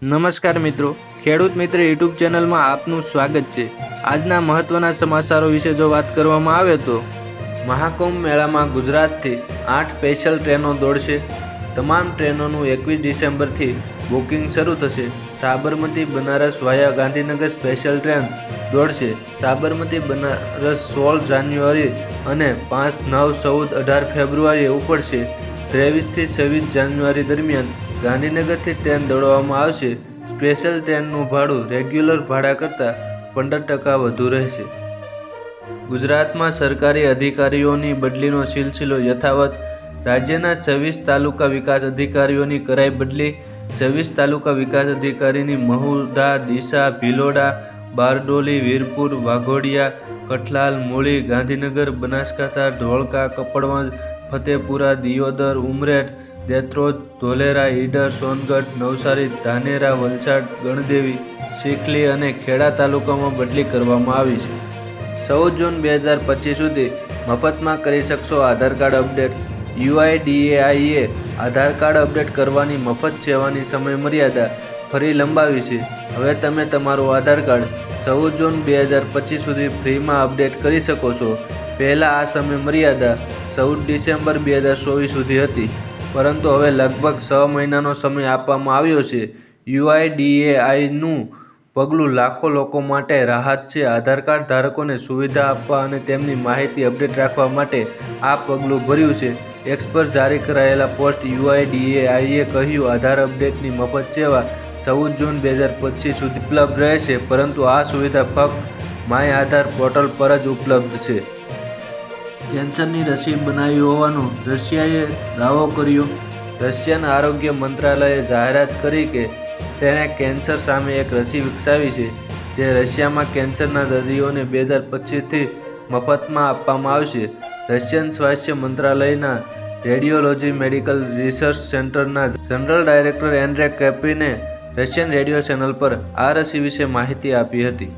નમસ્કાર મિત્રો, ખેડૂત મિત્ર યુટ્યુબ ચેનલમાં આપનું સ્વાગત છે। આજના મહત્વના સમાચારો વિશે જો વાત કરવામાં આવે તો મહાકુંભ મેળામાં ગુજરાતથી 8 સ્પેશિયલ ટ્રેનો દોડશે। તમામ ટ્રેનોનું 21 ડિસેમ્બરથી બુકિંગ શરૂ થશે। સાબરમતી બનારસ વાયા ગાંધીનગર સ્પેશિયલ ટ્રેન દોડશે। સાબરમતી બનારસ 16 જાન્યુઆરી અને 5, 9, 14, 18 ફેબ્રુઆરીએ ઉપડશે। 23 થી 26 જાન્યુઆરી દરમિયાન ગાંધીનગરથી ટ્રેન દોડવામાં આવશે। સ્પેશિયલ ટ્રેનનું ભાડું રેગ્યુલર ભાડા કરતાં 15% વધુ રહેશે। ગુજરાતમાં સરકારી અધિકારીઓની બદલીનો સિલસિલો યથાવત। રાજ્યના 26 તાલુકા વિકાસ અધિકારીઓની કરાઈ બદલી। 26 તાલુકા વિકાસ અધિકારીની મહુધા, ડીસા, ભિલોડા, બારડોલી, વીરપુર, વાઘોડિયા, કઠલાલ, મૂળી, ગાંધીનગર, બનાસકાંઠા, ધોળકા, કપડવંજ, ફતેપુરા, દિયોદર, ઉમરેઠ, દેત્રોજ, ધોલેરા, ઈડર, સોનગઢ, નવસારી, ધાનેરા, વલસાડ, ગણદેવી, ચીખલી અને ખેડા તાલુકામાં બદલી કરવામાં આવી છે। 14 જૂન 2025 સુધી મફતમાં કરી શકશો આધાર કાર્ડ અપડેટ। UIDAIએ આધાર કાર્ડ અપડેટ કરવાની મફત સેવાની સમય મર્યાદા ફરી લંબાવી છે। હવે તમે તમારું આધાર કાર્ડ 14 જૂન 2025 સુધી ફ્રીમાં અપડેટ કરી શકો છો। પહેલાં આ સમય મર્યાદા 14 ડિસેમ્બર 2024 સુધી હતી, પરંતુ હવે લગભગ 6 મહિનાનો સમય આપવામાં આવ્યો છે। UIDAIનું પગલું લાખો લોકો માટે રાહત છે। આધાર કાર્ડ ધારકોને સુવિધા આપવા અને તેમની માહિતી અપડેટ રાખવા માટે આ પગલું ભર્યું છે। એક્સ પર જારી કરાયેલા પોસ્ટ UIDAIએ કહ્યું, આધાર અપડેટની મફત સેવા 14 જૂન 2025 સુધી ઉપલબ્ધ રહેશે, પરંતુ આ સુવિધા ફક્ત માય આધાર પોર્ટલ પર જ ઉપલબ્ધ છે। કેન્સરની રસી બનાવી હોવાનો રશિયાએ દાવો કર્યો। રશિયન આરોગ્ય મંત્રાલયે જાહેરાત કરી કે તેણે કેન્સર સામે એક રસી વિકસાવી છે, જે રશિયામાં કેન્સરના દર્દીઓને 2025થી મફતમાં આપવામાં આવશે। રશિયન સ્વાસ્થ્ય મંત્રાલયના રેડિયોલોજી મેડિકલ રિસર્ચ સેન્ટરના જનરલ ડાયરેક્ટર એન્ડ્રે કેપ્રીને રશિયન રેડિયો ચેનલ પર આ રસી વિશે માહિતી આપી હતી।